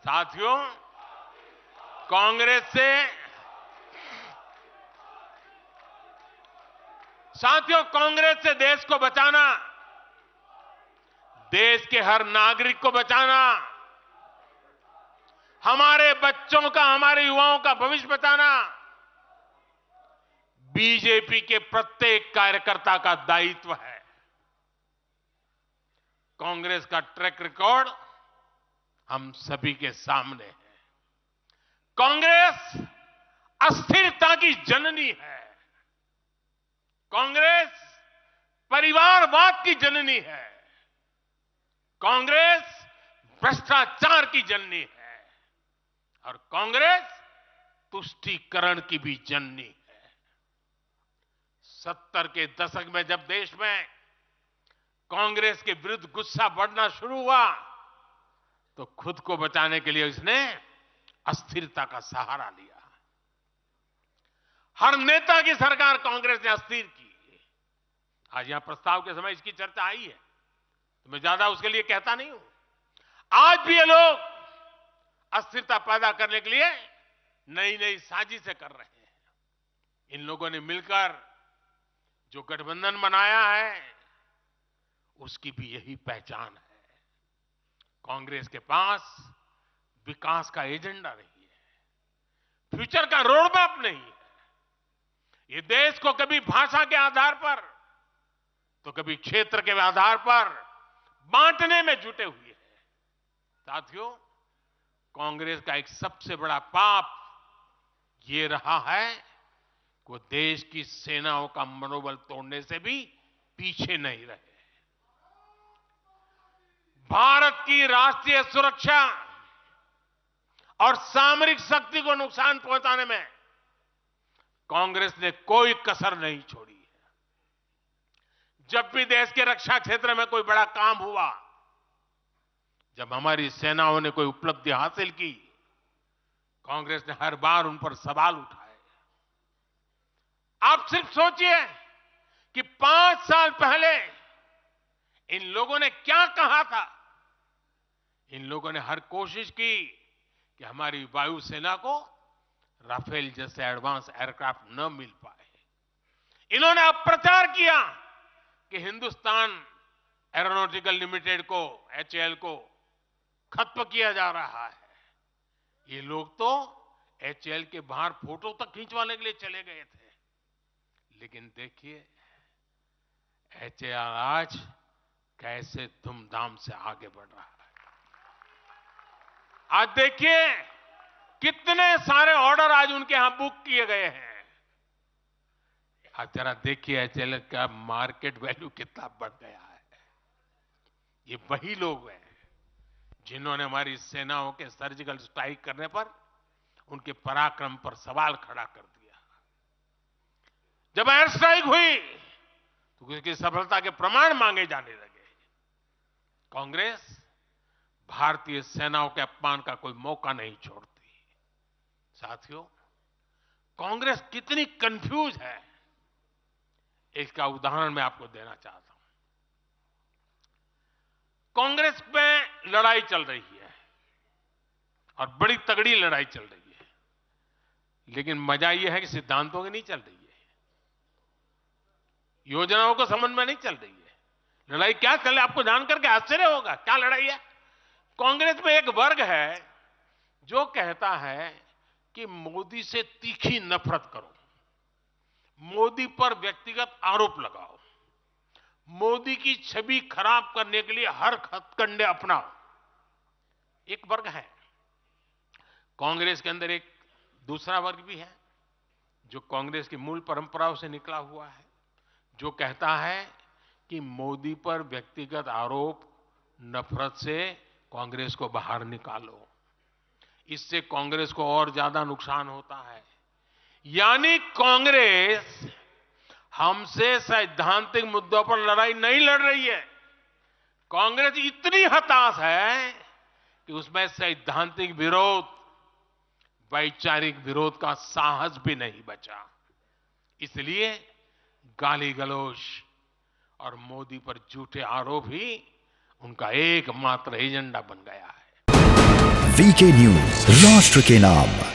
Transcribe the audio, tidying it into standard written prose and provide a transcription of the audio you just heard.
साथियों, कांग्रेस से देश को बचाना, देश के हर नागरिक को बचाना, हमारे बच्चों का, हमारे युवाओं का भविष्य बचाना बीजेपी के प्रत्येक कार्यकर्ता का दायित्व है। कांग्रेस का ट्रैक रिकॉर्ड हम सभी के सामने है। कांग्रेस अस्थिरता की जननी है। कांग्रेस परिवारवाद की जननी है। कांग्रेस भ्रष्टाचार की जननी है और कांग्रेस तुष्टीकरण की भी जननी है। 70 के दशक में जब देश में कांग्रेस के विरुद्ध गुस्सा बढ़ना शुरू हुआ तो खुद को बचाने के लिए इसने अस्थिरता का सहारा लिया। हर नेता की सरकार कांग्रेस ने अस्थिर की। आज यहां प्रस्ताव के समय इसकी चर्चा आई है तो मैं ज्यादा उसके लिए कहता नहीं हूं। आज भी ये लोग अस्थिरता पैदा करने के लिए नई नई साजिशें कर रहे हैं। इन लोगों ने मिलकर जो गठबंधन बनाया है उसकी भी यही पहचान है। कांग्रेस के पास विकास का एजेंडा नहीं है, फ्यूचर का रोड मैप नहीं है। ये देश को कभी भाषा के आधार पर तो कभी क्षेत्र के आधार पर बांटने में जुटे हुए हैं। साथियों, कांग्रेस का एक सबसे बड़ा पाप ये रहा है कि वो देश की सेनाओं का मनोबल तोड़ने से भी पीछे नहीं रहे। भारत की राष्ट्रीय सुरक्षा और सामरिक शक्ति को नुकसान पहुंचाने में कांग्रेस ने कोई कसर नहीं छोड़ी है। जब भी देश के रक्षा क्षेत्र में कोई बड़ा काम हुआ, जब हमारी सेनाओं ने कोई उपलब्धि हासिल की, कांग्रेस ने हर बार उन पर सवाल उठाए। आप सिर्फ सोचिए कि 5 साल पहले इन लोगों ने क्या कहा था। इन लोगों ने हर कोशिश की कि हमारी वायुसेना को राफेल जैसे एडवांस एयरक्राफ्ट न मिल पाए। इन्होंने अप्रचार किया कि हिंदुस्तान एरोनॉटिकल लिमिटेड को, HAL को खत्म किया जा रहा है। ये लोग तो HAL के बाहर फोटो तक खींचवाने के लिए चले गए थे। लेकिन देखिए HAL आज कैसे धूमधाम से आगे बढ़ रहा है। आज देखिए कितने सारे ऑर्डर आज उनके यहां बुक किए गए हैं। आज जरा देखिए HAL का मार्केट वैल्यू कितना बढ़ गया है। ये वही लोग हैं जिन्होंने हमारी सेनाओं के सर्जिकल स्ट्राइक करने पर उनके पराक्रम पर सवाल खड़ा कर दिया। जब एयर स्ट्राइक हुई तो उसकी सफलता के प्रमाण मांगे जाने लगे। कांग्रेस भारतीय सेनाओं के अपमान का कोई मौका नहीं छोड़ती। साथियों, कांग्रेस कितनी कंफ्यूज है इसका उदाहरण मैं आपको देना चाहता हूं। कांग्रेस में लड़ाई चल रही है और बड़ी तगड़ी लड़ाई चल रही है, लेकिन मजा यह है कि सिद्धांतों की नहीं चल रही है, योजनाओं को समझ में नहीं चल रही है। लड़ाई क्या चल रही है आपको जानकर के आश्चर्य होगा। क्या लड़ाई है? कांग्रेस में एक वर्ग है जो कहता है कि मोदी से तीखी नफरत करो, मोदी पर व्यक्तिगत आरोप लगाओ, मोदी की छवि खराब करने के लिए हर हथकंडे अपनाओ। एक वर्ग है। कांग्रेस के अंदर एक दूसरा वर्ग भी है जो कांग्रेस की मूल परंपराओं से निकला हुआ है, जो कहता है कि मोदी पर व्यक्तिगत आरोप, नफरत से कांग्रेस को बाहर निकालो, इससे कांग्रेस को और ज्यादा नुकसान होता है। यानी कांग्रेस हमसे सैद्धांतिक मुद्दों पर लड़ाई नहीं लड़ रही है। कांग्रेस इतनी हताश है कि उसमें सैद्धांतिक विरोध, वैचारिक विरोध का साहस भी नहीं बचा। इसलिए गाली गलौज और मोदी पर झूठे आरोप ही उनका एकमात्र एजेंडा बन गया है। वीके न्यूज, राष्ट्र के नाम।